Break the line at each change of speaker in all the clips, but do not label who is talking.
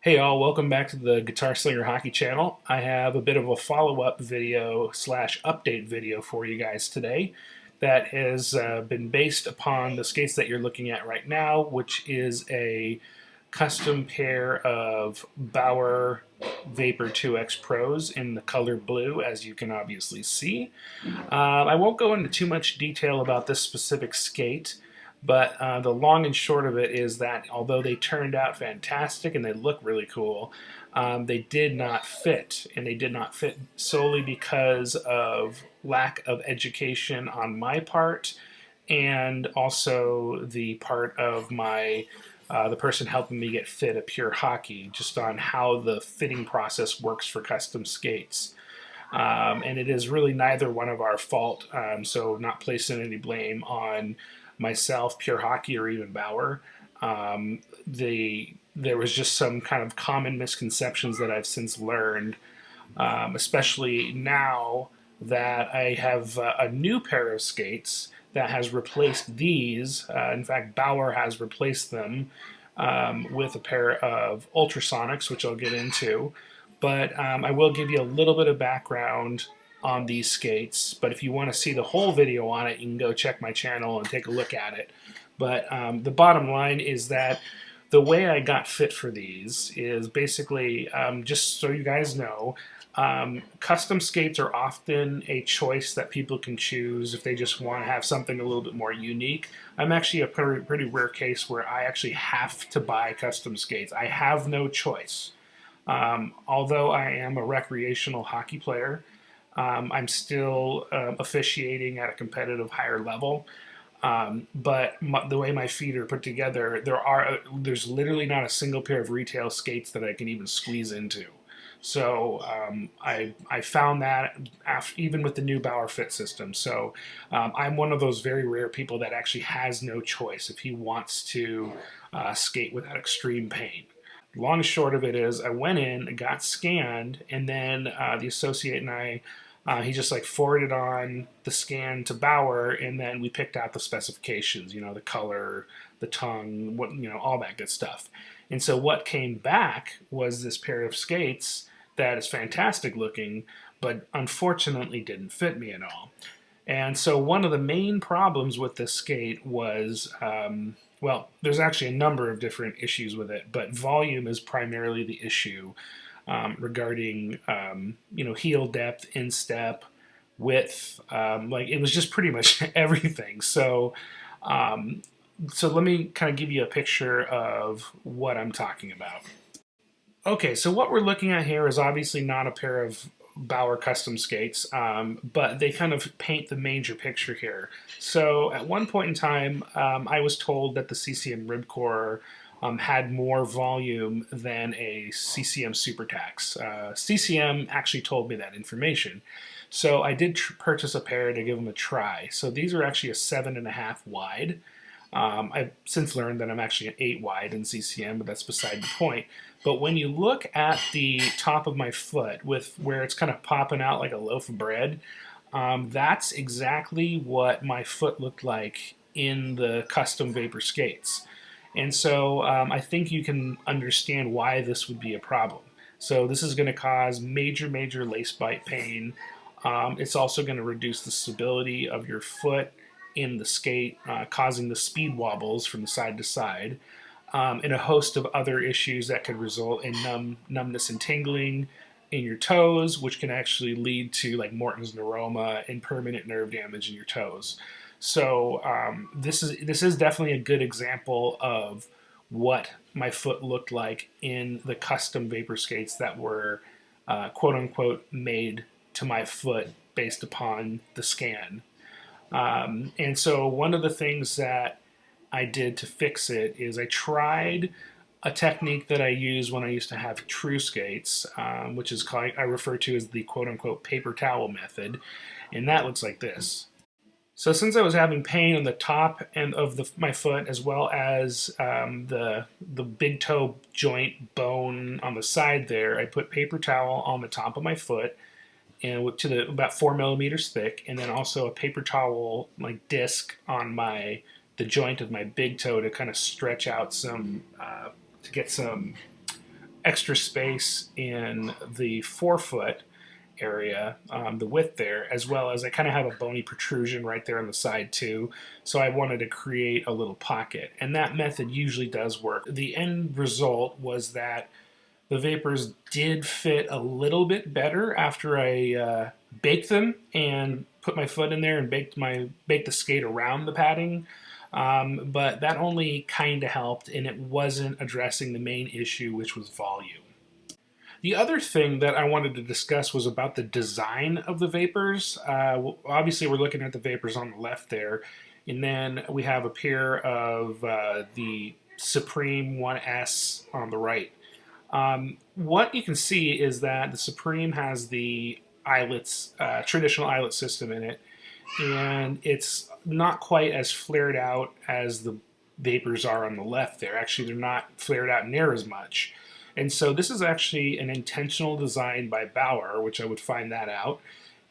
Hey all, welcome back to the Guitar Slinger Hockey channel. I have a bit of a follow-up video slash update video for you guys today that has been based upon the skates that you're looking at right now, which is a custom pair of Bauer Vapor 2X Pros in the color blue, as you can obviously see. I won't go into too much detail about this specific skate, but the long and short of it is that although they turned out fantastic and they look really cool, they did not fit. And they did not fit solely because of lack of education on my part and also the part of the person helping me get fit at Pure Hockey, just on how the fitting process works for custom skates. And it is really neither one of our fault, so not placing any blame on myself, Pure Hockey, or even Bauer. There was just some kind of common misconceptions that I've since learned, especially now that I have a new pair of skates that has replaced these. In fact, Bauer has replaced them with a pair of Ultrasonics, which I'll get into. But I will give you a little bit of background on these skates. But if you want to see the whole video on it, you can go check my channel and take a look at it. But the bottom line is that the way I got fit for these is basically, just so you guys know, custom skates are often a choice that people can choose if they just want to have something a little bit more unique. I'm actually a pretty rare case where I actually have to buy custom skates. I have no choice. Although I am a recreational hockey player, I'm still officiating at a competitive higher level. But the way my feet are put together, there's literally not a single pair of retail skates that I can even squeeze into. So I found that even with the new Bauer Fit system. So I'm one of those very rare people that actually has no choice if he wants to skate without extreme pain. Long and short of it is, I went in, got scanned, and then the associate and I, he just like forwarded on the scan to Bauer, and then we picked out the specifications, the color, the tongue, all that good stuff. And so what came back was this pair of skates that is fantastic looking, but unfortunately didn't fit me at all. And so one of the main problems with this skate was, well, there's actually a number of different issues with it, but volume is primarily the issue regarding, heel depth, instep, width. Like it was just pretty much everything. So let me kind of give you a picture of what I'm talking about. Okay, so what we're looking at here is obviously not a pair of Bauer custom skates, but they kind of paint the major picture here. So at one point in time, I was told that the CCM Ribcore had more volume than a CCM SuperTax. CCM actually told me that information. So I did purchase a pair to give them a try. So these are actually a 7.5 wide. I've since learned that I'm actually an 8 wide in CCM, but that's beside the point. But when you look at the top of my foot, with where it's kind of popping out like a loaf of bread, that's exactly what my foot looked like in the custom Vapor skates. And so I think you can understand why this would be a problem. So this is going to cause major, major lace bite pain. It's also going to reduce the stability of your foot in the skate, causing the speed wobbles from side to side, and a host of other issues that could result in numbness and tingling in your toes, which can actually lead to like Morton's neuroma and permanent nerve damage in your toes. So this is definitely a good example of what my foot looked like in the custom Vapor skates that were quote unquote made to my foot based upon the scan. And so one of the things that I did to fix it is I tried a technique that I use when I used to have true skates, which is called, I refer to as the quote-unquote paper towel method, and that looks like this. So since I was having pain on the top end of my foot, as well as the big toe joint bone on the side there, I put paper towel on the top of my foot, and to the about 4 millimeters thick, and then also a paper towel like disc on the joint of my big toe to kind of stretch out some to get some extra space in the forefoot area, the width there, as well as I kind of have a bony protrusion right there on the side too. So I wanted to create a little pocket, and that method usually does work. The end result was that the vapors did fit a little bit better after I baked them and put my foot in there and baked the skate around the padding. But that only kind of helped, and it wasn't addressing the main issue, which was volume. The other thing that I wanted to discuss was about the design of the vapors. Obviously, we're looking at the vapors on the left there, and then we have a pair of the Supreme 1S on the right. What you can see is that the Supreme has the eyelets, traditional eyelet system in it, and it's not quite as flared out as the vapors are on the left there. Actually, they're not flared out near as much. And so this is actually an intentional design by Bauer, which I would find that out.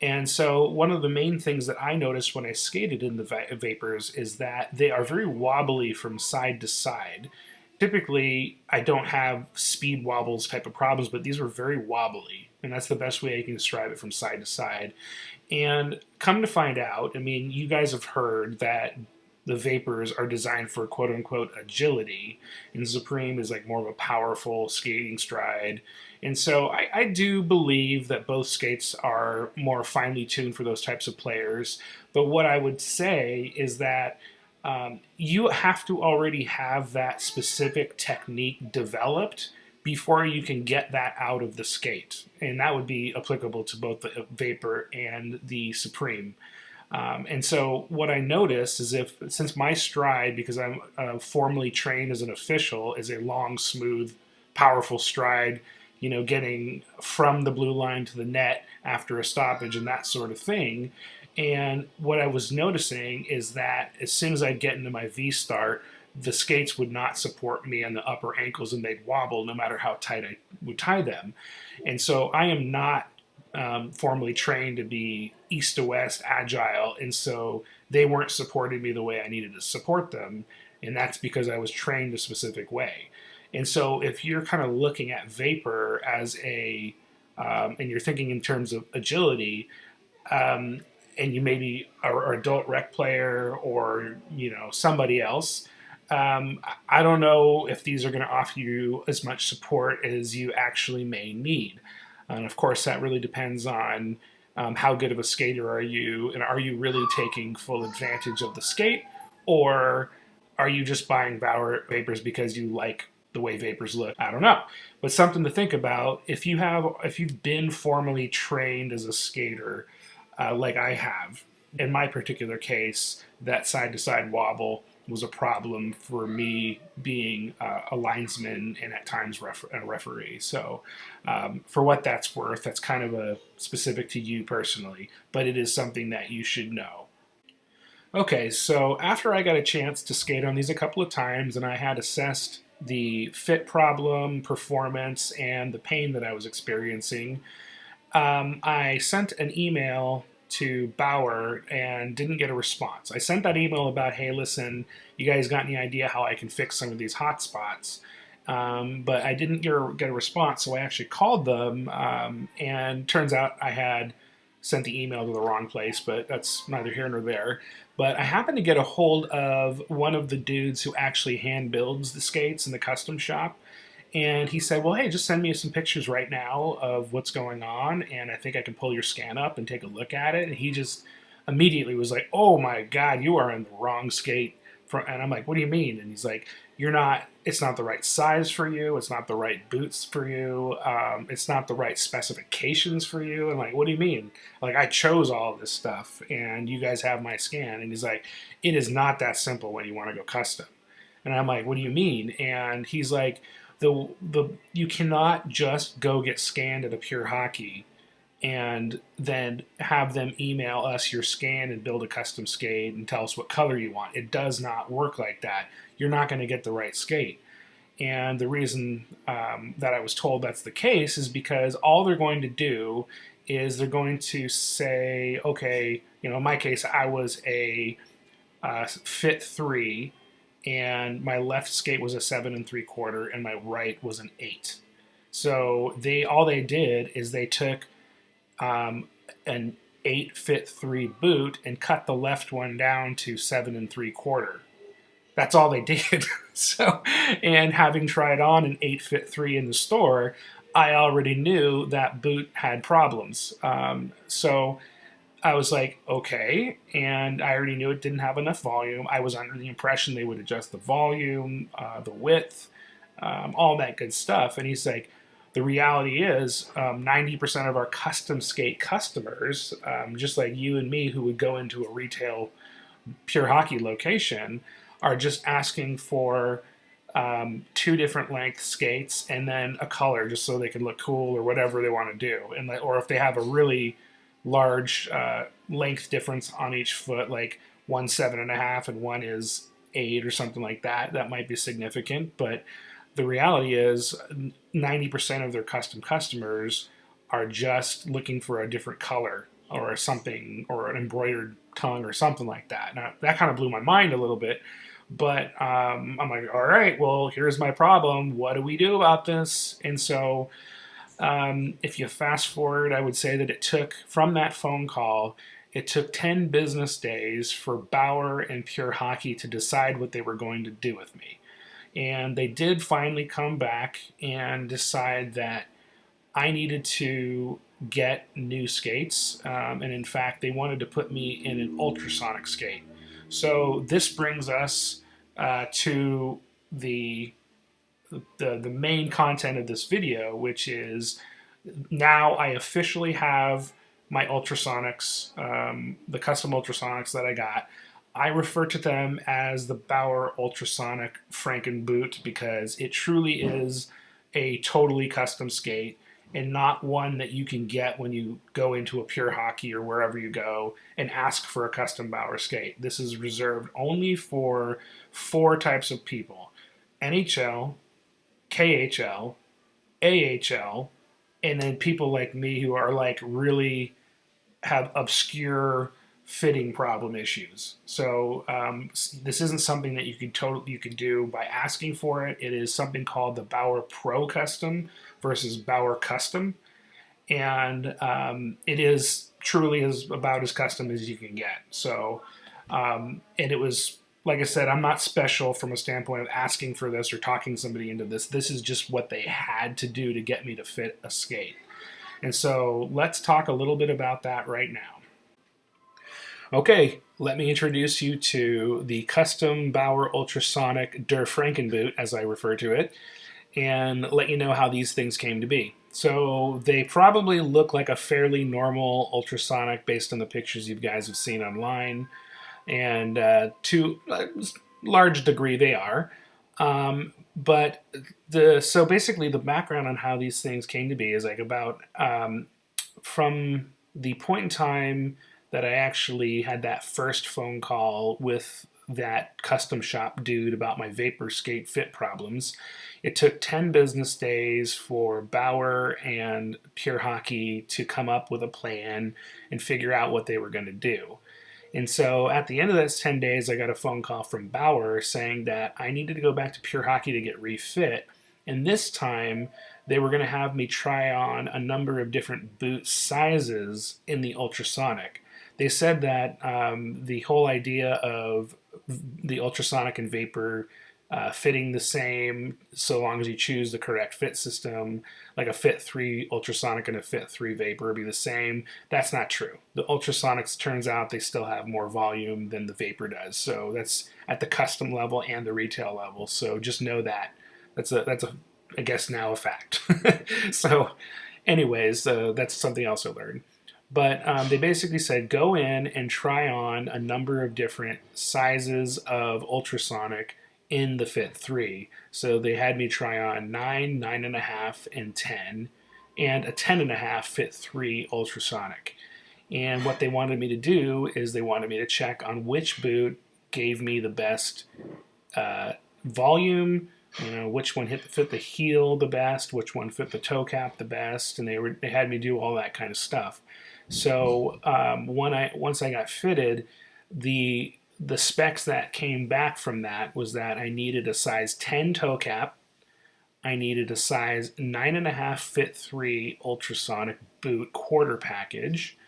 And so one of the main things that I noticed when I skated in the vapors is that they are very wobbly from side to side. Typically, I don't have speed wobbles type of problems, but these were very wobbly. And that's the best way I can describe it, from side to side. And come to find out, I mean, you guys have heard that the vapors are designed for quote unquote agility, and Supreme is like more of a powerful skating stride. And so I do believe that both skates are more finely tuned for those types of players. But what I would say is that you have to already have that specific technique developed before you can get that out of the skate. And that would be applicable to both the Vapor and the Supreme. And so what I noticed is, since my stride, because I'm formally trained as an official, is a long, smooth, powerful stride, getting from the blue line to the net after a stoppage and that sort of thing. And what I was noticing is that as soon as I'd get into my V start, the skates would not support me on the upper ankles, and they'd wobble no matter how tight I would tie them. And so I am not formally trained to be east to west agile, and so they weren't supporting me the way I needed to support them, and that's because I was trained a specific way. And so if you're kind of looking at Vapor as and you're thinking in terms of agility, and you maybe are adult rec player or somebody else, I don't know if these are going to offer you as much support as you actually may need. And of course, that really depends on how good of a skater are you, and are you really taking full advantage of the skate, or are you just buying Bauer Vapors because you like the way Vapors look? I don't know, but something to think about. If you've been formally trained as a skater, like I have, in my particular case, that side-to-side wobble was a problem for me, being a linesman and at times a referee. So for what that's worth, that's kind of a specific to you personally, but it is something that you should know. Okay, so after I got a chance to skate on these a couple of times and I had assessed the fit problem, performance, and the pain that I was experiencing, I sent an email to Bauer and didn't get a response. I sent that email about, hey, listen, you guys got any idea how I can fix some of these hot spots? But I didn't get a response, so I actually called them, and turns out I had sent the email to the wrong place, but that's neither here nor there. But I happened to get a hold of one of the dudes who actually hand builds the skates in the custom shop. And he said, well, hey, just send me some pictures right now of what's going on, and I think I can pull your scan up and take a look at it. And he just immediately was like, oh my God, you are in the wrong skate. And I'm like, what do you mean? And he's like, it's not the right size for you. It's not the right boots for you. It's not the right specifications for you. And like, what do you mean? Like, I chose all of this stuff and you guys have my scan. And he's like, it is not that simple when you want to go custom. And I'm like, what do you mean? And he's like, you cannot just go get scanned at a Pure Hockey and then have them email us your scan and build a custom skate and tell us what color you want. It does not work like that. You're not going to get the right skate. And the reason that I was told that's the case is because all they're going to do is they're going to say, okay, in my case, I was a fit 3, and my left skate was a 7 3/4, and my right was an 8. So all they did is they took an 8'3" boot and cut the left one down to 7 3/4. That's all they did. So, and having tried on an 8'3" in the store, I already knew that boot had problems. So I was like, okay, and I already knew it didn't have enough volume. I was under the impression they would adjust the volume, the width, all that good stuff. And he's like, the reality is 90% of our custom skate customers, just like you and me who would go into a retail pure hockey location, are just asking for two different length skates and then a color just so they can look cool or whatever they want to do. And or if they have a really large length difference on each foot, like one's 7.5 and one is 8 or something like that, that might be significant. But the reality is 90% of their custom customers are just looking for a different color or something, or an embroidered tongue or something like that. Now, that kind of blew my mind a little bit, but I'm like, all right, well, here's my problem. What do we do about this? And so if you fast forward, I would say that it took, from that phone call, it took 10 business days for Bauer and Pure Hockey to decide what they were going to do with me. And they did finally come back and decide that I needed to get new skates. And in fact, they wanted to put me in an ultrasonic skate. So this brings us to the main content of this video, which is now I officially have my ultrasonics, the custom ultrasonics that I got. I refer to them as the Bauer Ultrasonic Franken-boot because it truly is a totally custom skate and not one that you can get when you go into a Pure Hockey or wherever you go and ask for a custom Bauer skate. This is reserved only for 4 types of people: NHL, KHL, AHL, and then people like me who are like really have obscure fitting problem issues. So this isn't something that you could do by asking for it. It is something called the Bauer Pro Custom versus Bauer Custom, and it is truly is about as custom as you can get. So and it was, like I said, I'm not special from a standpoint of asking for this or talking somebody into this. This is just what they had to do to get me to fit a skate. And so let's talk a little bit about that right now. Okay, let me introduce you to the custom Bauer Ultrasonic Der-Franken-boot, as I refer to it, and let you know how these things came to be. So they probably look like a fairly normal ultrasonic based on the pictures you guys have seen online, and to a large degree they are. But so basically the background on how these things came to be is like about from the point in time that I actually had that first phone call with that custom shop dude about my vapor skate fit problems. It took 10 business days for Bauer and Pure Hockey to come up with a plan and figure out what they were going to do. And so at the end of those 10 days, I got a phone call from Bauer saying that I needed to go back to Pure Hockey to get refit. And this time, they were going to have me try on a number of different boot sizes in the ultrasonic. They said that the whole idea of the ultrasonic and vapor fitting the same so long as you choose the correct fit system, like a fit 3 ultrasonic and a fit 3 vapor would be the same. That's not true. The ultrasonics, turns out, they still have more volume than the vapor does. So that's at the custom level and the retail level. So just know that. That's I guess now a fact. So anyways, that's something else I learned. But they basically said go in and try on a number of different sizes of ultrasonic in the Fit 3. So they had me try on 9, 9.5, and 10, and a 10.5 Fit 3 ultrasonic. And what they wanted me to do is they wanted me to check on which boot gave me the best volume, which one fit the heel the best, which one fit the toe cap the best, and they had me do all that kind of stuff. So once I got fitted, the specs that came back from that was that I needed a size 10 toe cap, I needed a size 9.5 fit 3 ultrasonic boot quarter package.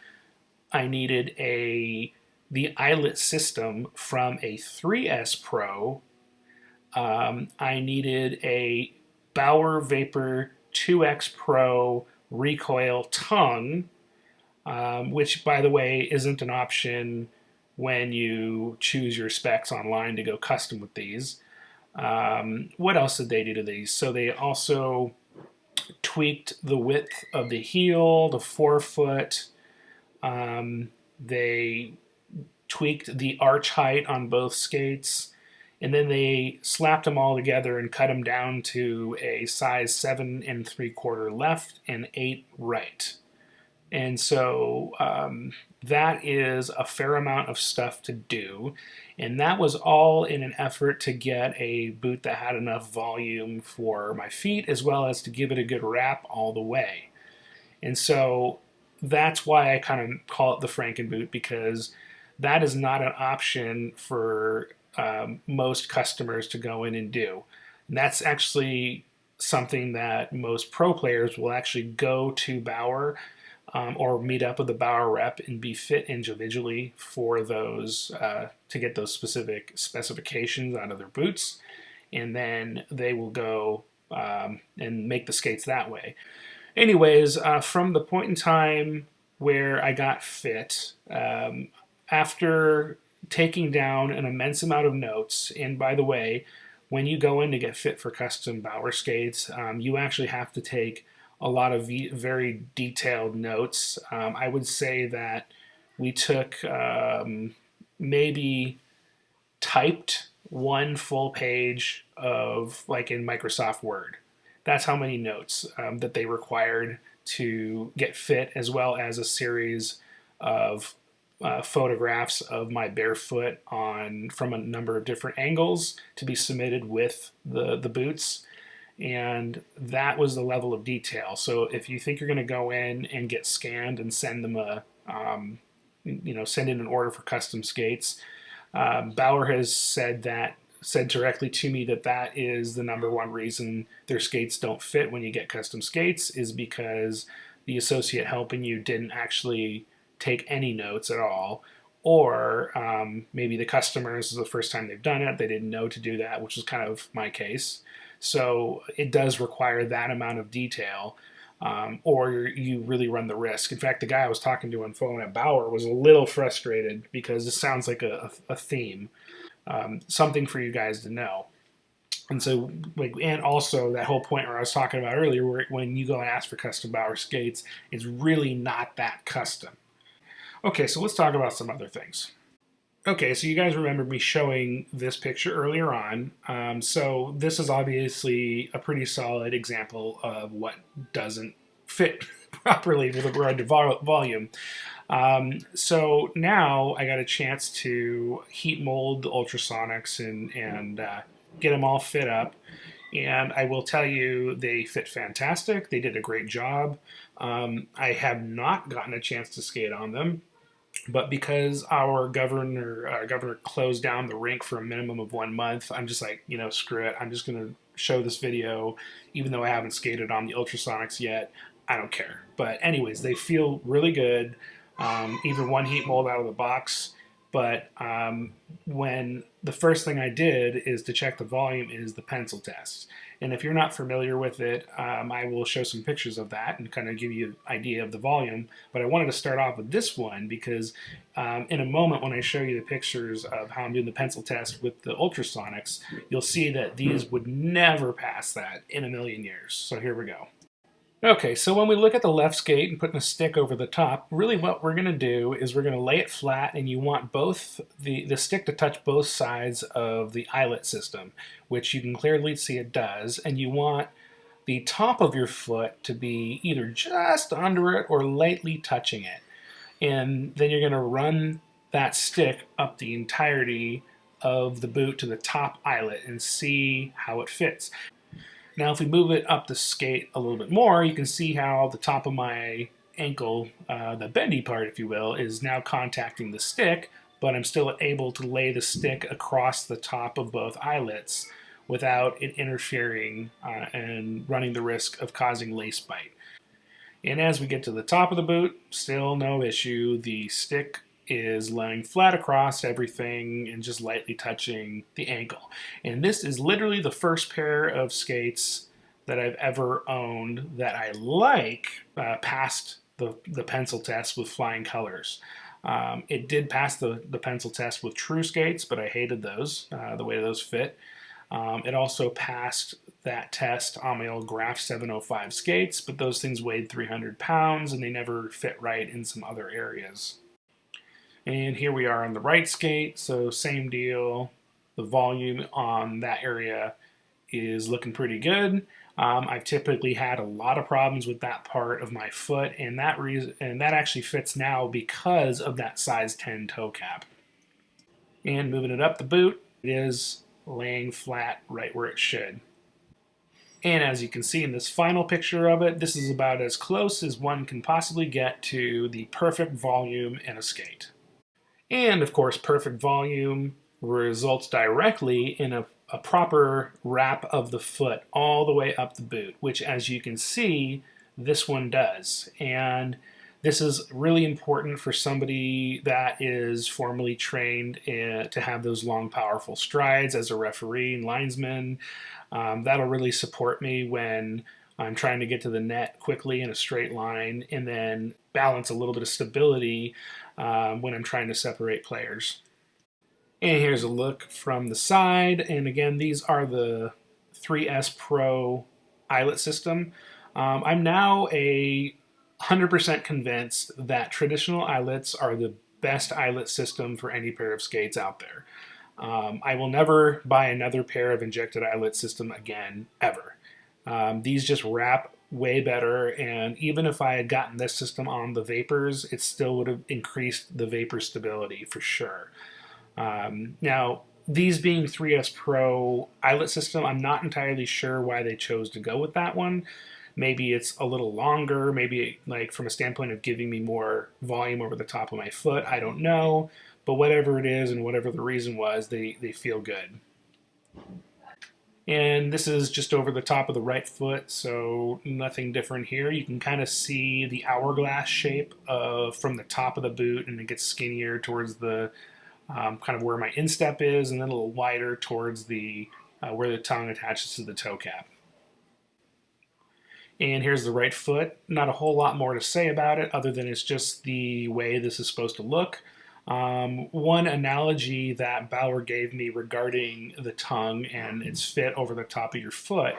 I needed the Eyelet system from a 3S Pro. I needed a Bauer Vapor 2X Pro recoil tongue, which, by the way, isn't an option when you choose your specs online to go custom with these. What else did they do to these? So they also tweaked the width of the heel, the forefoot. They tweaked the arch height on both skates, and then they slapped them all together and cut them down to a size 7 3/4 left and 8 right. And so that is a fair amount of stuff to do. And that was all in an effort to get a boot that had enough volume for my feet, as well as to give it a good wrap all the way. And so that's why I kind of call it the Franken-boot, because that is not an option for most customers to go in and do. And that's actually something that most pro players will actually go to Bauer or meet up with the Bauer rep and be fit individually for those to get those specific specifications out of their boots, and then they will go and make the skates that way. Anyways, from the point in time where I got fit, after taking down an immense amount of notes, and by the way, when you go in to get fit for custom Bauer skates, you actually have to take a lot of very detailed notes. I would say that we took maybe typed one full page of, like, in Microsoft Word. That's how many notes that they required to get fit, as well as a series of photographs of my barefoot from a number of different angles to be submitted with the boots. And that was the level of detail. So if you think you're going to go in and get scanned and send them send in an order for custom skates, Bauer has said directly to me that is the number one reason their skates don't fit when you get custom skates, is because the associate helping you didn't actually take any notes at all, or maybe the customers, this is the first time they've done it, they didn't know to do that, which was kind of my case. So it does require that amount of detail, or you really run the risk. In fact, the guy I was talking to on phone at Bauer was a little frustrated because this sounds like a theme, something for you guys to know. And so, and also that whole point where I was talking about earlier, where when you go and ask for custom Bauer skates, it's really not that custom. Okay, so let's talk about some other things. Okay, so you guys remember me showing this picture earlier on. So this is obviously a pretty solid example of what doesn't fit properly with regard to volume. So now I got a chance to heat mold the Ultrasonics and get them all fit up. And I will tell you, they fit fantastic. They did a great job. I have not gotten a chance to skate on them. But because our governor closed down the rink for a minimum of 1 month, I'm just like, screw it. I'm just going to show this video, even though I haven't skated on the Ultrasonics yet. I don't care. But anyways, they feel really good. Even one heat mold out of the box. But when the first thing I did is to check the volume is the pencil test. And if you're not familiar with it, I will show some pictures of that and kind of give you an idea of the volume. But I wanted to start off with this one because in a moment when I show you the pictures of how I'm doing the pencil test with the Ultrasonics, you'll see that these would never pass that in a million years. So here we go. Okay, so when we look at the left skate and putting a stick over the top, really what we're going to do is we're going to lay it flat, and you want both the stick to touch both sides of the eyelet system, which you can clearly see it does, and you want the top of your foot to be either just under it or lightly touching it. And then you're going to run that stick up the entirety of the boot to the top eyelet and see how it fits. Now, if we move it up the skate a little bit more, you can see how the top of my ankle, the bendy part, if you will, is now contacting the stick, but I'm still able to lay the stick across the top of both eyelets without it interfering and running the risk of causing lace bite. And as we get to the top of the boot, still no issue. The stick is laying flat across everything and just lightly touching the ankle. And this is literally the first pair of skates that I've ever owned that I like passed the pencil test with flying colors. It did pass the pencil test with true skates, but I hated those, the way those fit. It also passed that test on my old Graph 705 skates, but those things weighed 300 pounds and they never fit right in some other areas. And here we are on the right skate, so same deal. The volume on that area is looking pretty good. I've typically had a lot of problems with that part of my foot, and that actually fits now because of that size 10 toe cap. And moving it up the boot, it is laying flat right where it should. And as you can see in this final picture of it, this is about as close as one can possibly get to the perfect volume in a skate. And of course, perfect volume results directly in a proper wrap of the foot all the way up the boot, which as you can see, this one does. And this is really important for somebody that is formally trained to have those long, powerful strides as a referee and linesman. That'll really support me when I'm trying to get to the net quickly in a straight line and then balance a little bit of stability when I'm trying to separate players. And here's a look from the side. And again, these are the 3S Pro Eyelet system. I'm now 100% convinced that traditional eyelets are the best eyelet system for any pair of skates out there. I will never buy another pair of injected eyelet system again, ever. These just wrap way better, and even if I had gotten this system on the Vapors, it still would have increased the Vapor stability for sure. Now, these being 3S Pro eyelet system, I'm not entirely sure why they chose to go with that one. Maybe it's a little longer, maybe like from a standpoint of giving me more volume over the top of my foot, I don't know. But whatever it is and whatever the reason was, they feel good. And this is just over the top of the right foot, so nothing different here. You can kind of see the hourglass shape from the top of the boot, and it gets skinnier towards the kind of where my instep is, and then a little wider towards the where the tongue attaches to the toe cap. And here's the right foot. Not a whole lot more to say about it other than it's just the way this is supposed to look. One analogy that Bauer gave me regarding the tongue and its fit over the top of your foot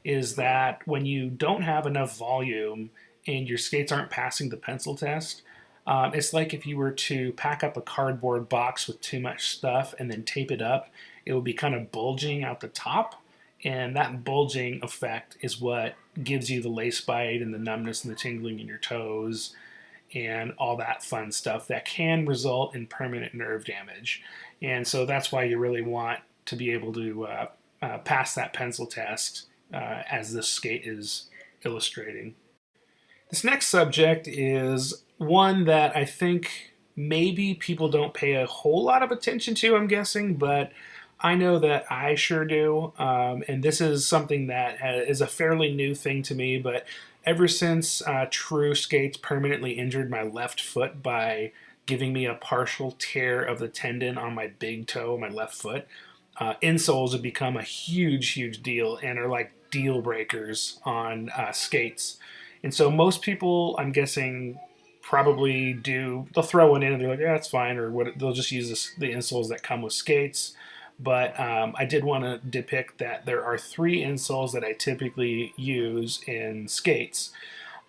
is that when you don't have enough volume and your skates aren't passing the pencil test, it's like if you were to pack up a cardboard box with too much stuff and then tape it up, it would be kind of bulging out the top. And that bulging effect is what gives you the lace bite and the numbness and the tingling in your toes and all that fun stuff that can result in permanent nerve damage. And so that's why you really want to be able to pass that pencil test as this skate is illustrating. This next subject is one that I think maybe people don't pay a whole lot of attention to, I'm guessing, but I know that I sure do. And this is something that is a fairly new thing to me, but ever since True Skates permanently injured my left foot by giving me a partial tear of the tendon on my big toe, my left foot, insoles have become a huge, huge deal and are like deal breakers on skates. And so most people, I'm guessing, probably they'll throw one in and they're like, yeah, that's fine, or they'll just use the insoles that come with skates. But I did want to depict that there are 3 insoles that I typically use in skates.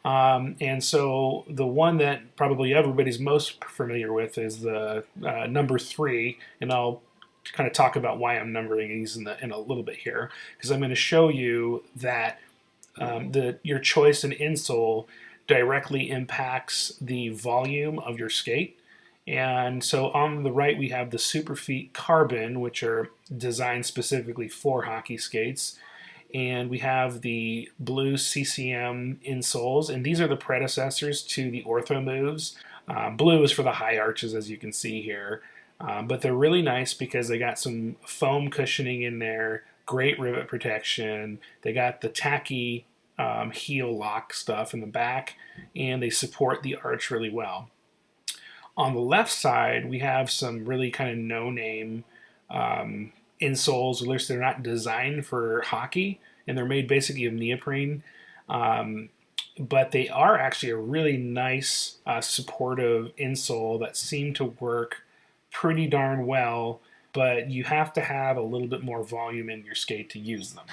And so the one that probably everybody's most familiar with is the number 3, and I'll kind of talk about why I'm numbering these in a little bit here, because I'm going to show you that your choice in insole directly impacts the volume of your skate. And so on the right, we have the Superfeet Carbon, which are designed specifically for hockey skates. And we have the blue CCM insoles, and these are the predecessors to the Ortho Moves. Blue is for the high arches, as you can see here. But they're really nice because they got some foam cushioning in there great rivet protection. They got the tacky heel lock stuff in the back, and they support the arch really well. On the left side, we have some really kind of no-name insoles. At least they're not designed for hockey, and they're made basically of neoprene. But they are actually a really nice supportive insole that seem to work pretty darn well, but you have to have a little bit more volume in your skate to use them.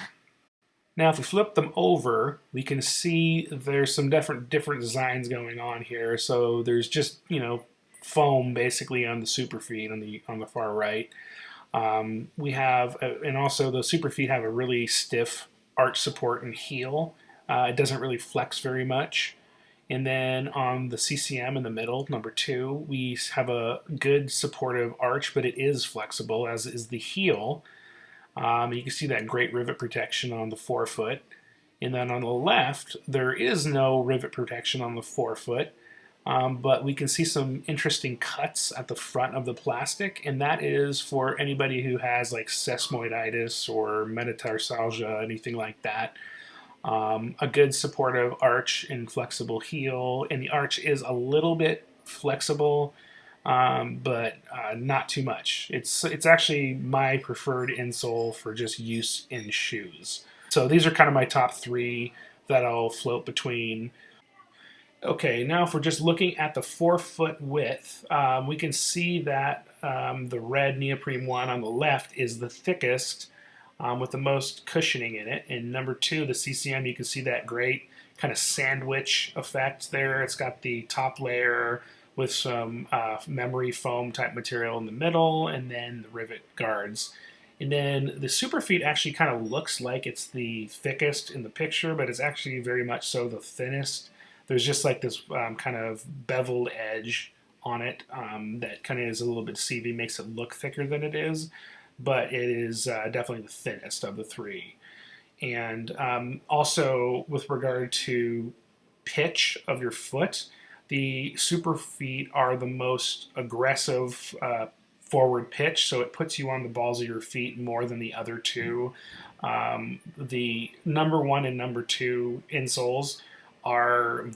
Now, if we flip them over, we can see there's some different designs going on here. So there's just, foam basically on the super feet on the far right. We have, and also the super feet have a really stiff arch support and heel. It doesn't really flex very much. And then on the CCM in the middle, number 2, we have a good supportive arch, but it is flexible, as is the heel. You can see that great rivet protection on the forefoot. And then on the left, there is no rivet protection on the forefoot, but we can see some interesting cuts at the front of the plastic, and that is for anybody who has like sesamoiditis or metatarsalgia, anything like that. A good supportive arch and flexible heel, and the arch is a little bit flexible, but not too much. It's actually my preferred insole for just use in shoes. So these are kind of my top 3 that I'll float between. Okay, now if we're just looking at the forefoot width, we can see that the red neoprene one on the left is the thickest, with the most cushioning in it. And number 2, the CCM, you can see that great kind of sandwich effect there. It's got the top layer with some memory foam type material in the middle, and then the rivet guards. And then the super feet actually kind of looks like it's the thickest in the picture, but it's actually very much so the thinnest. There's just like this kind of beveled edge on it that kind of is a little bit CV, makes it look thicker than it is, but it is definitely the thinnest of the 3. And also with regard to pitch of your foot, the super feet are the most aggressive forward pitch, so it puts you on the balls of your feet more than the other 2. The number 1 and number 2 insoles are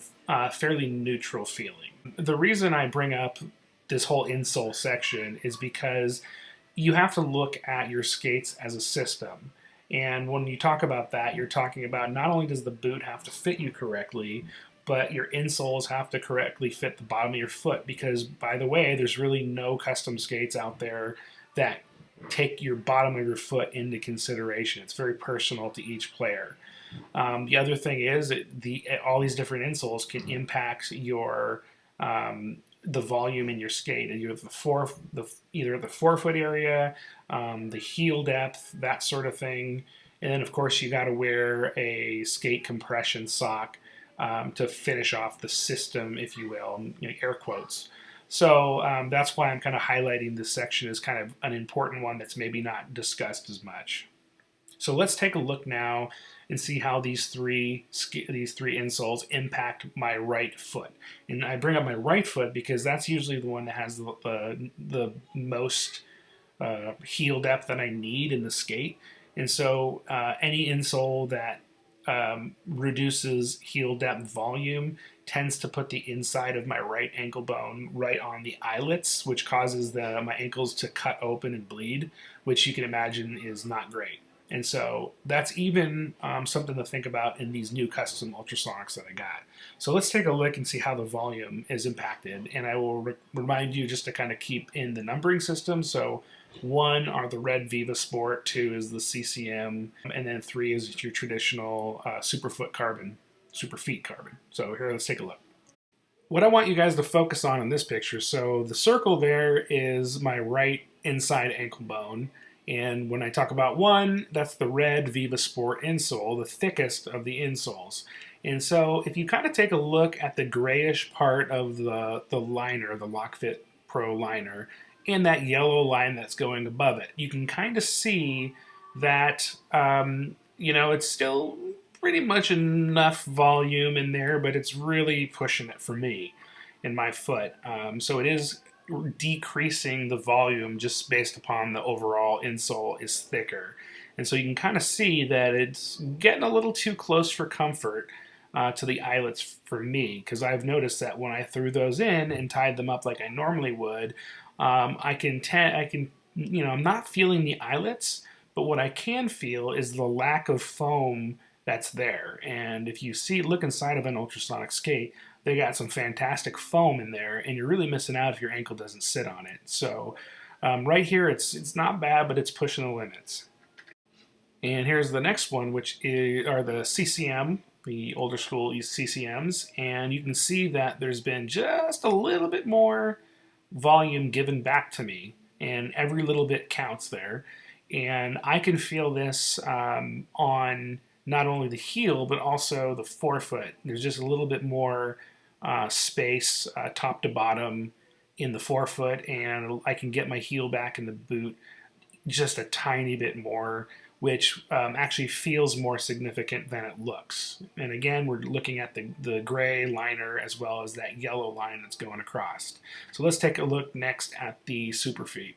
fairly neutral feeling. The reason I bring up this whole insole section is because you have to look at your skates as a system. And when you talk about that, you're talking about not only does the boot have to fit you correctly, but your insoles have to correctly fit the bottom of your foot. Because, by the way, there's really no custom skates out there that take your bottom of your foot into consideration. It's very personal to each player. The other thing is all these different insoles can impact your the volume in your skate, either the forefoot area, the heel depth, that sort of thing. And then, of course, you got to wear a skate compression sock to finish off the system, if you will, air quotes. So that's why I'm kind of highlighting this section as kind of an important one that's maybe not discussed as much. So let's take a look now and see how these three insoles impact my right foot. And I bring up my right foot because that's usually the one that has the most heel depth that I need in the skate. And so any insole that reduces heel depth volume tends to put the inside of my right ankle bone right on the eyelets, which causes my ankles to cut open and bleed, which you can imagine is not great. And so that's even something to think about in these new custom Ultrasonics that I got. So let's take a look and see how the volume is impacted. And I will remind you just to kind of keep in the numbering system. So 1 are the red Viva Sport, 2 is the CCM, and then 3 is your traditional super feet carbon. So here, let's take a look. What I want you guys to focus on in this picture, so the circle there is my right inside ankle bone. And when I talk about 1, that's the red Viva Sport insole, the thickest of the insoles. And so if you kind of take a look at the grayish part of the liner, the LockFit Pro liner, and that yellow line that's going above it, you can kind of see that, it's still pretty much enough volume in there, but it's really pushing it for me in my foot. So it is decreasing the volume just based upon the overall insole is thicker. And so you can kind of see that it's getting a little too close for comfort to the eyelets for me, because I've noticed that when I threw those in and tied them up like I normally would, I'm not feeling the eyelets, but what I can feel is the lack of foam that's there. And if you look inside of an ultrasonic skate, they got some fantastic foam in there, and you're really missing out if your ankle doesn't sit on it. So right here, it's not bad, but it's pushing the limits. And here's the next one, which are the CCM, the older school CCMs, and you can see that there's been just a little bit more volume given back to me, and every little bit counts there. And I can feel this on not only the heel, but also the forefoot. There's just a little bit more space top to bottom in the forefoot, and I can get my heel back in the boot just a tiny bit more, which actually feels more significant than it looks. And again, we're looking at the gray liner as well as that yellow line that's going across. So let's take a look next at the super feet.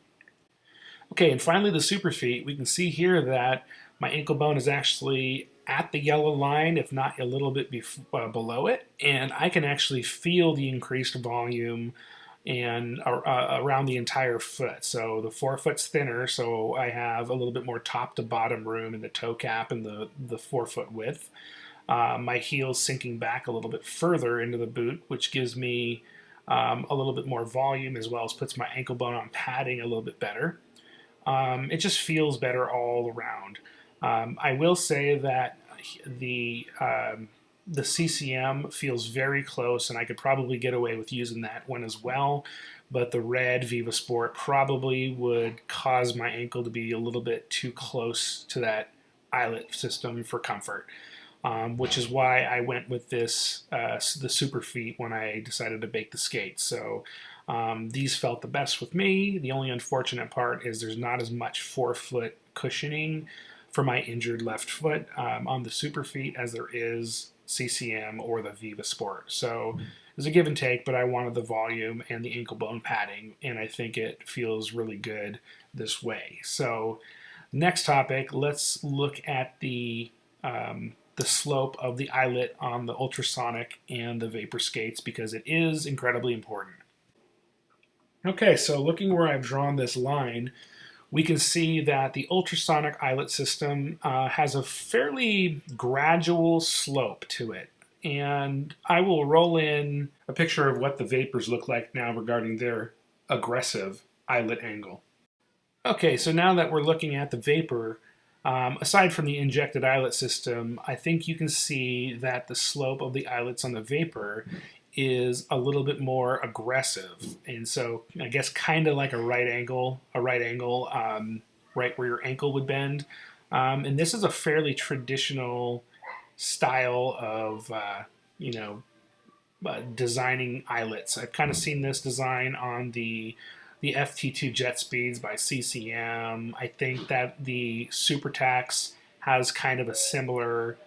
Okay, and finally the super feet. We can see here that my ankle bone is actually at the yellow line, if not a little bit below it, and I can actually feel the increased volume and around the entire foot. So the forefoot's thinner, so I have a little bit more top to bottom room in the toe cap and the forefoot width. My heel's sinking back a little bit further into the boot, which gives me a little bit more volume, as well as puts my ankle bone on padding a little bit better. It just feels better all around. I will say that the CCM feels very close, and I could probably get away with using that one as well, but the red Viva Sport probably would cause my ankle to be a little bit too close to that eyelet system for comfort, which is why I went with this, the Super Feet, when I decided to bake the skates. So these felt the best with me. The only unfortunate part is there's not as much forefoot cushioning for my injured left foot on the Super Feet as there is CCM or the Viva Sport. So it's a give and take, but I wanted the volume and the ankle bone padding, and I think it feels really good this way. So next topic, let's look at the slope of the eyelet on the Ultrasonic and the Vapor skates, because it is incredibly important. Okay, so looking where I've drawn this line, we can see that the ultrasonic eyelet system has a fairly gradual slope to it. And I will roll in a picture of what the Vapors look like now regarding their aggressive eyelet angle. Okay, so now that we're looking at the Vapor, aside from the injected eyelet system, I think you can see that the slope of the eyelets on the Vapor is a little bit more aggressive, and so I guess kind of like a right angle, right where your ankle would bend. And this is a fairly traditional style of designing eyelets. I've kind of seen this design on the FT2 Jet Speeds by CCM. I think that the SuperTax has kind of a similar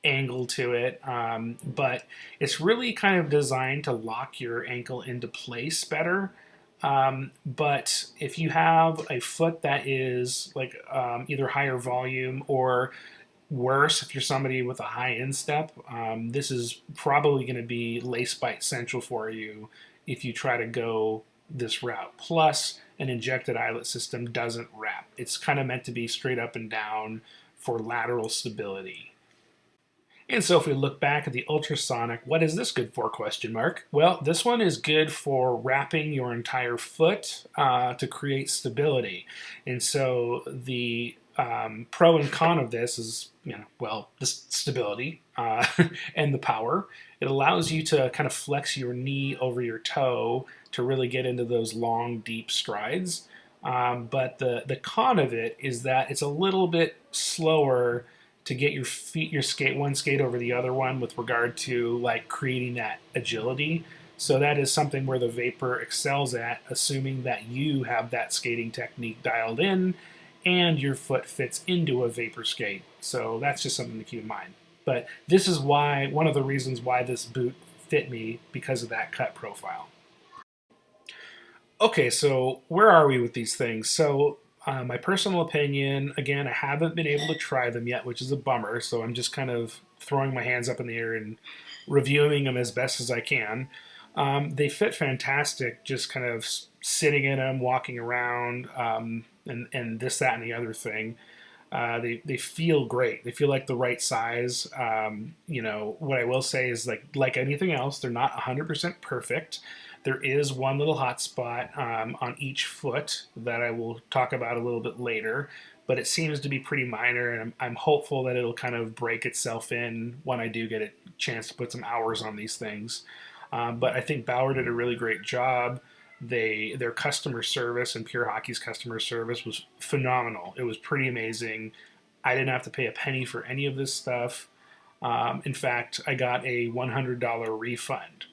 angle to it, but it's really kind of designed to lock your ankle into place better. But if you have a foot that is like either higher volume, or worse, if you're somebody with a high instep, this is probably going to be lace bite central for you if you try to go this route. Plus, an injected eyelet system doesn't wrap. It's kind of meant to be straight up and down for lateral stability. And so if we look back at the Ultrasonic, what is this good for, question mark? Well, this one is good for wrapping your entire foot to create stability. And so the pro and con of this is, the stability and the power. It allows you to kind of flex your knee over your toe to really get into those long, deep strides. But the con of it is that it's a little bit slower to get one skate over the other one with regard to like creating that agility. So that is something where the Vapor excels at, assuming that you have that skating technique dialed in and your foot fits into a Vapor skate. So that's just something to keep in mind. But this is one of the reasons why this boot fit me, because of that cut profile. Okay, so where are we with these things? So, my personal opinion, again, I haven't been able to try them yet, which is a bummer. So I'm just kind of throwing my hands up in the air and reviewing them as best as I can. They fit fantastic, just kind of sitting in them, walking around, and this, that, and the other thing. They feel great. They feel like the right size. What I will say is like anything else, they're not 100% perfect. There is one little hot spot on each foot that I will talk about a little bit later, but it seems to be pretty minor, and I'm hopeful that it'll kind of break itself in when I do get a chance to put some hours on these things. But I think Bauer did a really great job. Their customer service and Pure Hockey's customer service was phenomenal. It was pretty amazing. I didn't have to pay a penny for any of this stuff. In fact, I got a $100 refund.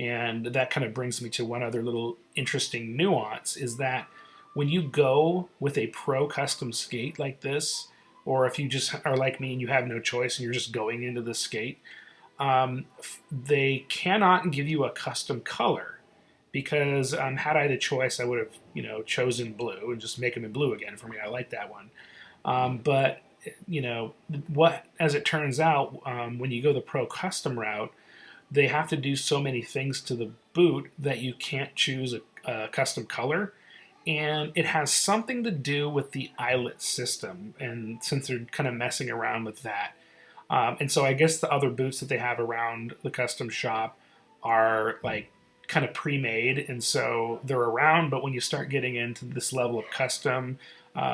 And that kind of brings me to one other little interesting nuance is that when you go with a pro custom skate like this, or if you just are like me and you have no choice and you're just going into the skate, they cannot give you a custom color because had I the choice, I would have chosen blue and just make them in blue again for me. I like that one, but what as it turns out, when you go the pro custom route, they have to do so many things to the boot that you can't choose a custom color. And it has something to do with the eyelet system. And since they're kind of messing around with that. And so I guess the other boots that they have around the custom shop are like kind of pre-made. And so they're around, but when you start getting into this level of custom,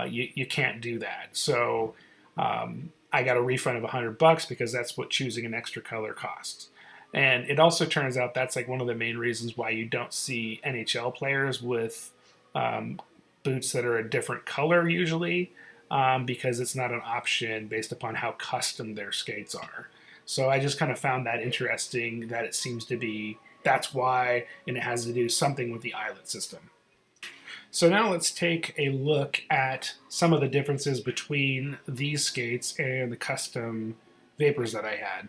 you can't do that. So I got a refund of $100 because that's what choosing an extra color costs. And it also turns out that's like one of the main reasons why you don't see NHL players with boots that are a different color usually, because it's not an option based upon how custom their skates are. So I just kind of found that interesting that it seems to be that's why, and it has to do something with the eyelet system. So now let's take a look at some of the differences between these skates and the custom Vapors that I had.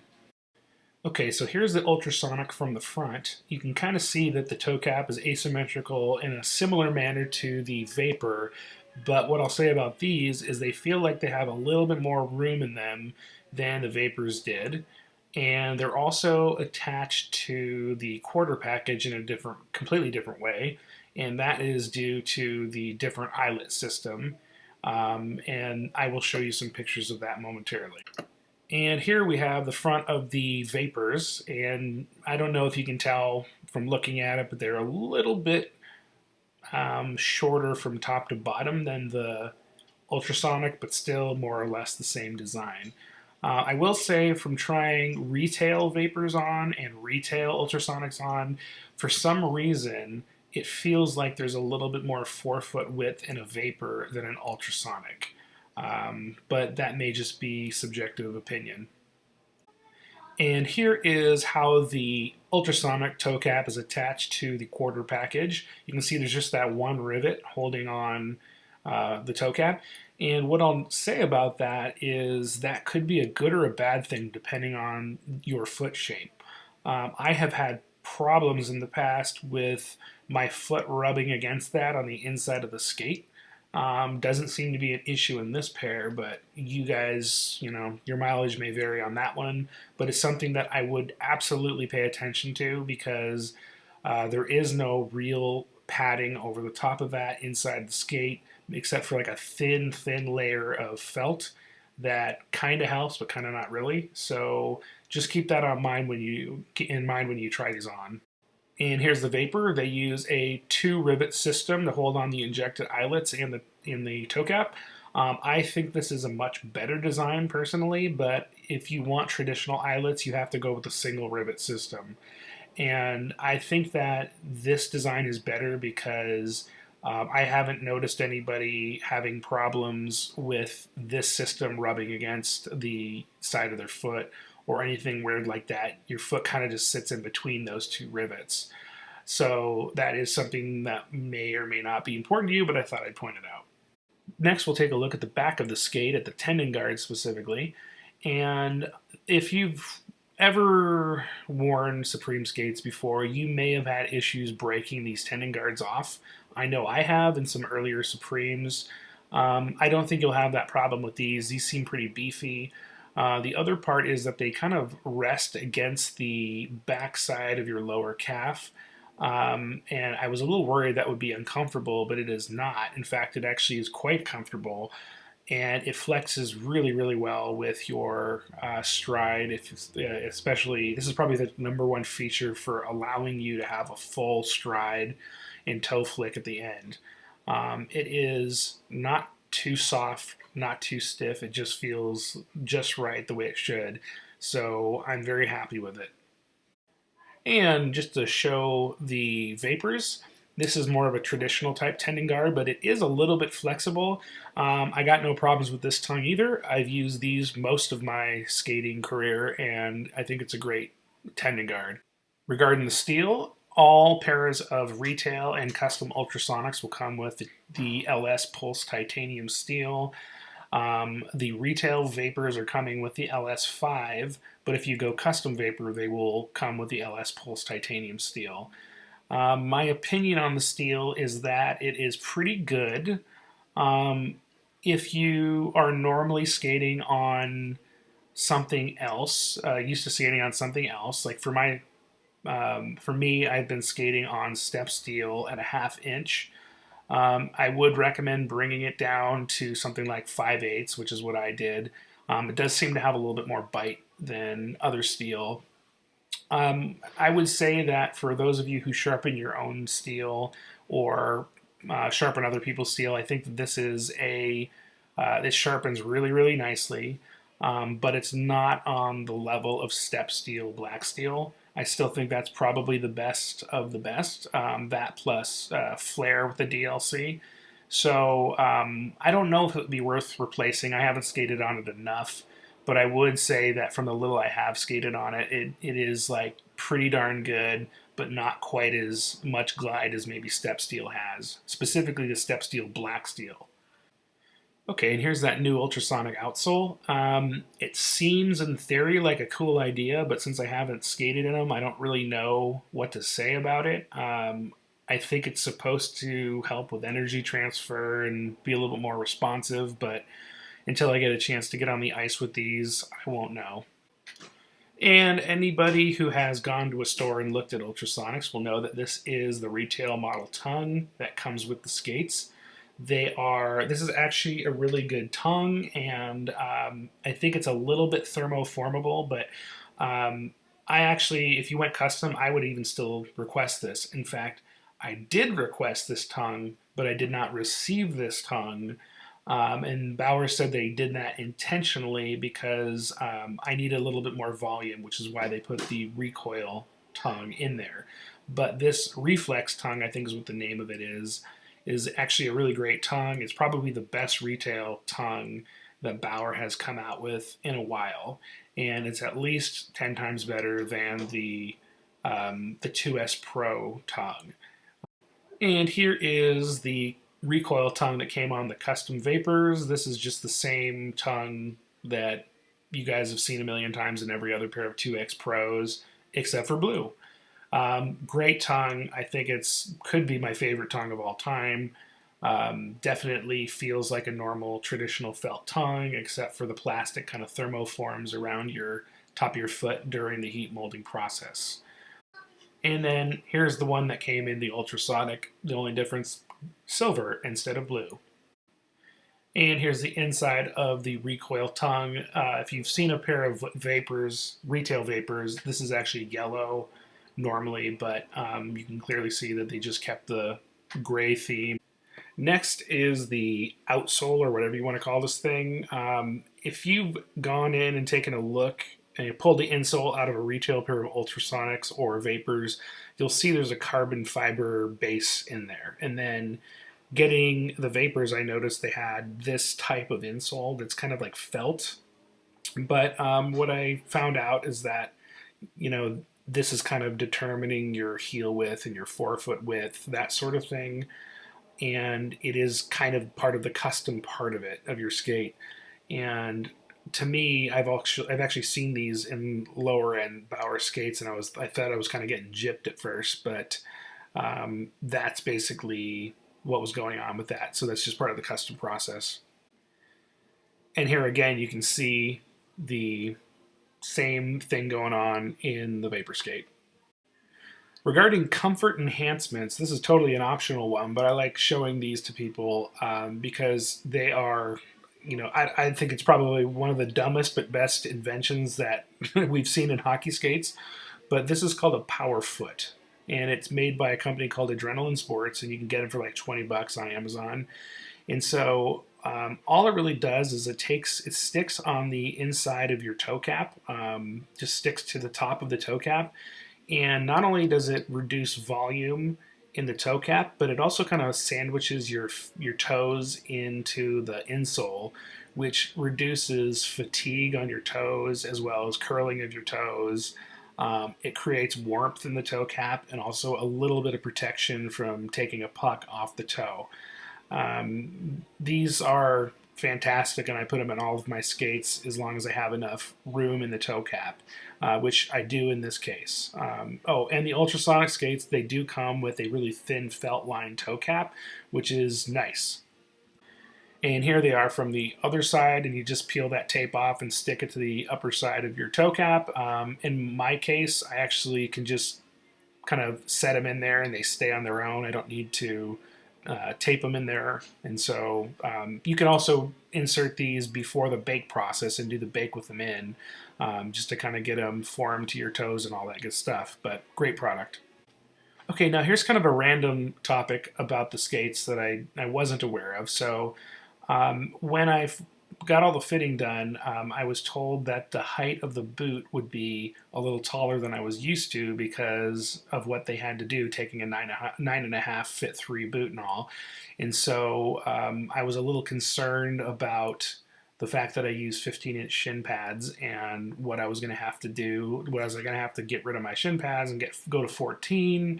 Okay, so here's the Ultrasonic from the front. You can kind of see that the toe cap is asymmetrical in a similar manner to the Vapor, but what I'll say about these is they feel like they have a little bit more room in them than the Vapors did, and they're also attached to the quarter package in a completely different way, and that is due to the different eyelet system, and I will show you some pictures of that momentarily. And here we have the front of the Vapors, and I don't know if you can tell from looking at it, but they're a little bit shorter from top to bottom than the Ultrasonic, but still more or less the same design. I will say from trying retail Vapors on and retail Ultrasonics on, for some reason, it feels like there's a little bit more forefoot width in a Vapor than an Ultrasonic. But that may just be subjective opinion. And here is how the ultrasonic toe cap is attached to the quarter package. You can see there's just that one rivet holding on the toe cap. And what I'll say about that is that could be a good or a bad thing depending on your foot shape. I have had problems in the past with my foot rubbing against that on the inside of the skate. Doesn't seem to be an issue in this pair, but you guys, your mileage may vary on that one, but it's something that I would absolutely pay attention to because there is no real padding over the top of that inside the skate, except for like a thin layer of felt that kind of helps, but kind of not really. So just keep that in mind when you try these on. And here's the Vapor. They use a 2-rivet system to hold on the injected eyelets and in the toe cap. I think this is a much better design personally, but if you want traditional eyelets, you have to go with a single rivet system. And I think that this design is better because I haven't noticed anybody having problems with this system rubbing against the side of their foot or anything weird like that. Your foot kind of just sits in between those 2 rivets. So that is something that may or may not be important to you, but I thought I'd point it out. Next, we'll take a look at the back of the skate, at the tendon guard specifically. And if you've ever worn Supreme skates before, you may have had issues breaking these tendon guards off. I know I have in some earlier Supremes. I don't think you'll have that problem with these. These seem pretty beefy. The other part is that they kind of rest against the backside of your lower calf. And I was a little worried that would be uncomfortable, but it is not. In fact, it actually is quite comfortable, and it flexes really, really well with your stride. Especially, this is probably the number one feature for allowing you to have a full stride and toe flick at the end. It is not too soft, not too stiff. It just feels just right the way it should. So I'm very happy with it. And just to show the vapors, this is more of a traditional type tendon guard, but it is a little bit flexible. I got no problems with this tongue either. I've used these most of my skating career, and I think it's a great tendon guard. Regarding the steel, all pairs of retail and custom ultrasonics will come with the LS Pulse titanium steel. The retail vapors are coming with the LS5, but if you go custom vapor, they will come with the LS Pulse titanium steel. My opinion on the steel is that it is pretty good. If you are normally skating on something else, used to skating on something else, like for me, I've been skating on step steel at a 1/2 inch. I would recommend bringing it down to something like 5/8, which is what I did. It does seem to have a little bit more bite than other steel. I would say that for those of you who sharpen your own steel or sharpen other people's steel, I think that this sharpens really, really nicely, but it's not on the level of step steel, black steel. I still think that's probably the best of the best. That plus Flare with the DLC. So I don't know if it would be worth replacing. I haven't skated on it enough, but I would say that from the little I have skated on it, it is like pretty darn good, but not quite as much glide as maybe Step Steel has, specifically the Step Steel Black Steel. Okay, and here's that new ultrasonic outsole. It seems in theory like a cool idea, but since I haven't skated in them, I don't really know what to say about it. I think it's supposed to help with energy transfer and be a little bit more responsive, but until I get a chance to get on the ice with these, I won't know. And anybody who has gone to a store and looked at ultrasonics will know that this is the retail model tongue that comes with the skates. This is actually a really good tongue, and I think it's a little bit thermoformable, but I actually, if you went custom, I would even still request this. In fact, I did request this tongue, but I did not receive this tongue. And Bauer said they did that intentionally because I need a little bit more volume, which is why they put the recoil tongue in there. But this reflex tongue, I think is what the name of it is actually a really great tongue. It's probably the best retail tongue that Bauer has come out with in a while, and it's at least 10 times better than the 2S Pro tongue. And here is the recoil tongue that came on the custom Vapors. This is just the same tongue that you guys have seen a million times in every other pair of 2X Pros, except for blue. Great tongue. I think could be my favorite tongue of all time. Definitely feels like a normal traditional felt tongue, except for the plastic kind of thermoforms around your top of your foot during the heat molding process. And then here's the one that came in the ultrasonic. The only difference, silver instead of blue. And here's the inside of the recoil tongue. If you've seen a pair of Vapors, retail Vapors, this is actually yellow normally, but you can clearly see that they just kept the gray theme. Next is the outsole, or whatever you want to call this thing. If you've gone in and taken a look and you pulled the insole out of a retail pair of ultrasonics or Vapors, you'll see there's a carbon fiber base in there. And then getting the Vapors, I noticed they had this type of insole that's kind of like felt. But what I found out is that, this is kind of determining your heel width and your forefoot width, that sort of thing. And it is kind of part of the custom part of it, of your skate. And to me, I've actually seen these in lower end Bauer skates, and I thought I was kind of getting gypped at first, but that's basically what was going on with that. So that's just part of the custom process. And here again, you can see the same thing going on in the Vapor Skate. Regarding comfort enhancements, this is totally an optional one, but I like showing these to people because they are, I think it's probably one of the dumbest but best inventions that we've seen in hockey skates. But this is called a Powerfoot, and it's made by a company called Adrenaline Sports, and you can get it for like $20 on Amazon. And so all it really does is it sticks on the inside of your toe cap, just sticks to the top of the toe cap, and not only does it reduce volume in the toe cap, but it also kind of sandwiches your toes into the insole, which reduces fatigue on your toes as well as curling of your toes. It creates warmth in the toe cap and also a little bit of protection from taking a puck off the toe. These are fantastic, and I put them in all of my skates as long as I have enough room in the toe cap, which I do in this case. And the Ultrasonic skates, they do come with a really thin felt line toe cap, which is nice. And here they are from the other side, and you just peel that tape off and stick it to the upper side of your toe cap. In my case, I actually can just kind of set them in there and they stay on their own. I don't need to tape them in there. And so you can also insert these before the bake process and do the bake with them in, just to kind of get them formed to your toes and all that good stuff. But great product. Okay, now here's kind of a random topic about the skates that I wasn't aware of. So when I got all the fitting done, I was told that the height of the boot would be a little taller than I was used to because of what they had to do, taking a 9.5 fit 3 boot and all. And so I was a little concerned about the fact that I use 15-inch shin pads and what I was going to have to do. Was I going to have to get rid of my shin pads and go to 14?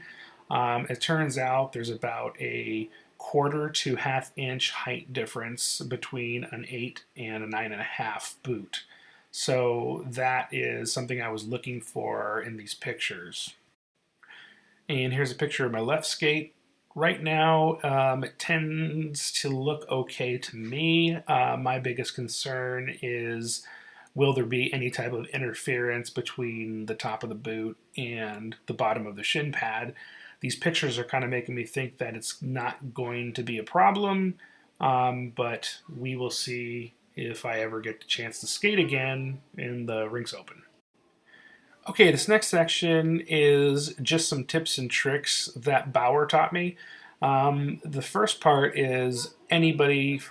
It turns out there's about a quarter to half-inch height difference between an 8 and a 9.5 boot. So that is something I was looking for in these pictures. And here's a picture of my left skate. Right now, it tends to look okay to me. My biggest concern is, will there be any type of interference between the top of the boot and the bottom of the shin pad? These pictures are kind of making me think that it's not going to be a problem, but we will see if I ever get the chance to skate again and the rinks open. Okay, this next section is just some tips and tricks that Bauer taught me. The first part is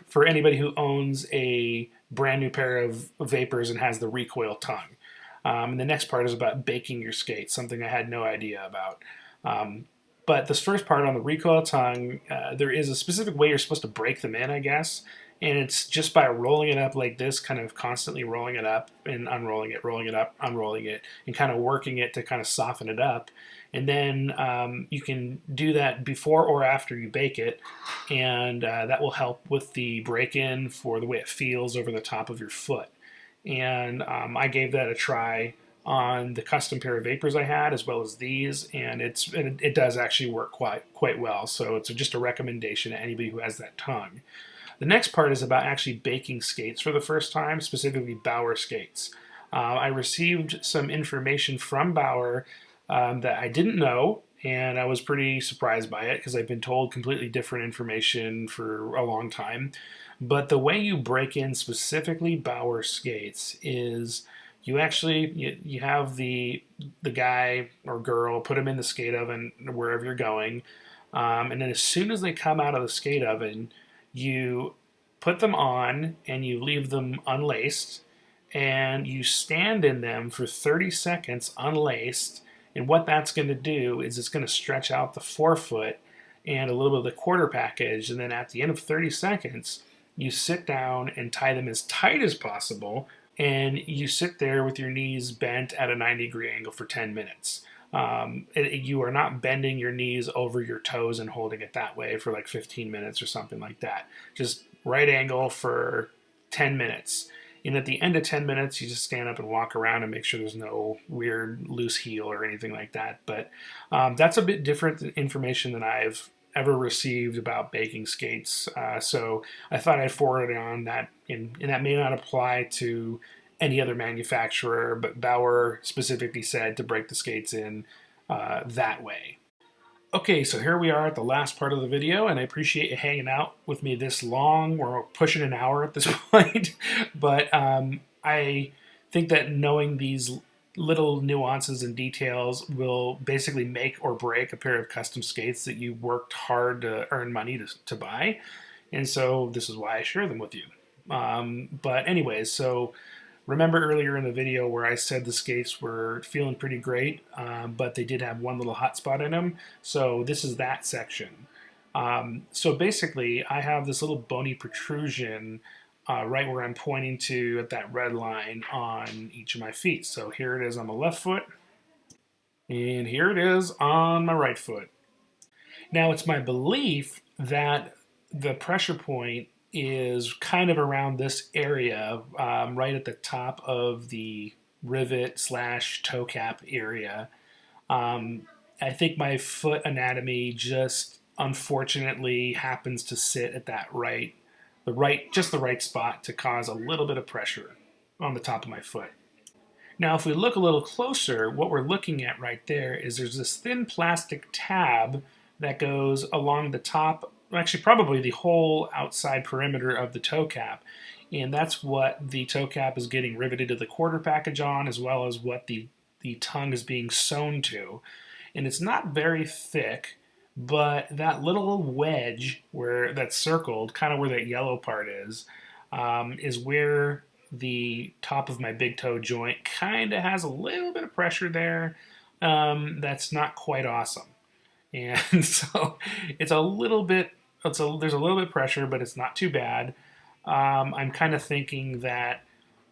for anybody who owns a brand new pair of Vapors and has the recoil tongue. And the next part is about baking your skates, something I had no idea about. But this first part on the recoil tongue, there is a specific way you're supposed to break them in, I guess. And it's just by rolling it up like this, kind of constantly rolling it up and unrolling it, rolling it up, unrolling it, and kind of working it to kind of soften it up. And then you can do that before or after you bake it, and that will help with the break-in for the way it feels over the top of your foot. And I gave that a try on the custom pair of Vapors I had, as well as these, and it does actually work quite well. So it's just a recommendation to anybody who has that tongue. The next part is about actually baking skates for the first time, specifically Bauer skates. I received some information from Bauer that I didn't know, and I was pretty surprised by it because I've been told completely different information for a long time. But the way you break in specifically Bauer skates is you actually you have the guy or girl put them in the skate oven wherever you're going, and then as soon as they come out of the skate oven, you put them on and you leave them unlaced, and you stand in them for 30 seconds unlaced. And what that's going to do is it's going to stretch out the forefoot and a little bit of the quarter package, and then at the end of 30 seconds, you sit down and tie them as tight as possible, and you sit there with your knees bent at a 90-degree angle for 10 minutes. You are not bending your knees over your toes and holding it that way for like 15 minutes or something like that. Just right angle for 10 minutes. And at the end of 10 minutes, you just stand up and walk around and make sure there's no weird loose heel or anything like that. But that's a bit different information than I've ever received about baking skates. So I thought I'd forward it on that, and that may not apply to any other manufacturer, but Bauer specifically said to break the skates in that way. Okay, so here we are at the last part of the video, and I appreciate you hanging out with me this long. We're pushing an hour at this point, but I think that knowing these little nuances and details will basically make or break a pair of custom skates that you worked hard to earn money to buy, and so this is why I share them with you. But anyways, so remember earlier in the video where I said the skates were feeling pretty great, but they did have one little hot spot in them. So this is that section. So basically, I have this little bony protrusion right where I'm pointing to at that red line on each of my feet. So here it is on the left foot, and here it is on my right foot. Now, it's my belief that the pressure point is kind of around this area, right at the top of the rivet / toe cap area. I think my foot anatomy just unfortunately happens to sit at that just the right spot to cause a little bit of pressure on the top of my foot. Now, if we look a little closer, what we're looking at right there is there's this thin plastic tab that goes along the top, actually probably the whole outside perimeter of the toe cap, and that's what the toe cap is getting riveted to the quarter package on, as well as what the tongue is being sewn to. And it's not very thick, but that little wedge that's circled, kind of where that yellow part is where the top of my big toe joint kind of has a little bit of pressure there. That's not quite awesome. And so it's a little bit, there's a little bit of pressure, but it's not too bad. I'm kind of thinking that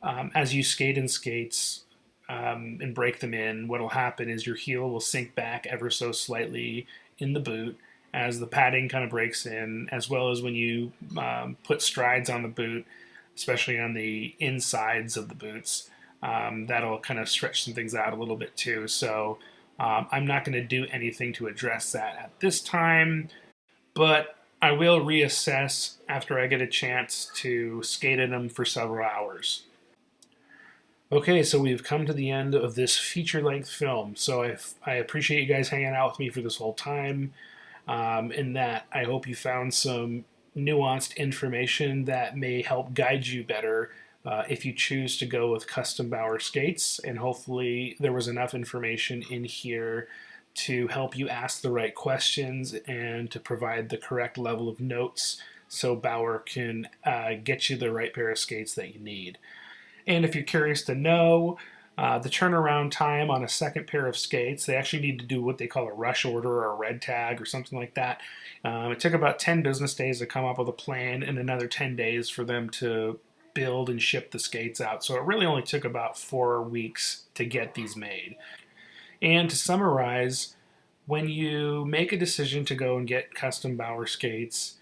as you skate in skates and break them in, what'll happen is your heel will sink back ever so slightly in the boot as the padding kind of breaks in, as well as when you put strides on the boot, especially on the insides of the boots. That'll kind of stretch some things out a little bit too. So I'm not going to do anything to address that at this time, but I will reassess after I get a chance to skate in them for several hours. Okay, so we've come to the end of this feature-length film. So I appreciate you guys hanging out with me for this whole time. In that, I hope you found some nuanced information that may help guide you better if you choose to go with custom Bauer skates, and hopefully there was enough information in here to help you ask the right questions and to provide the correct level of notes so Bauer can get you the right pair of skates that you need. And if you're curious to know the turnaround time on a second pair of skates, they actually need to do what they call a rush order or a red tag or something like that. It took about 10 business days to come up with a plan and another 10 days for them to build and ship the skates out. So it really only took about 4 weeks to get these made. And to summarize, when you make a decision to go and get custom Bauer skates,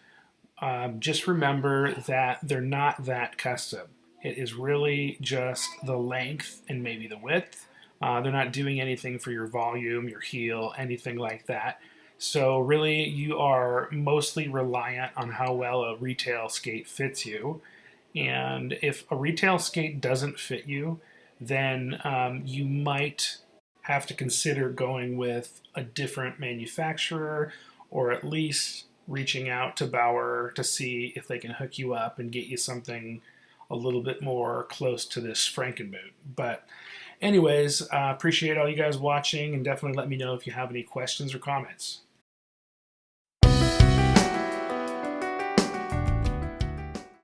just remember that they're not that custom. It is really just the length and maybe the width. They're not doing anything for your volume, your heel, anything like that. So really, you are mostly reliant on how well a retail skate fits you. And if a retail skate doesn't fit you, then you might have to consider going with a different manufacturer, or at least reaching out to Bauer to see if they can hook you up and get you something a little bit more close to this Franken-boot. But anyways, appreciate all you guys watching, and definitely let me know if you have any questions or comments.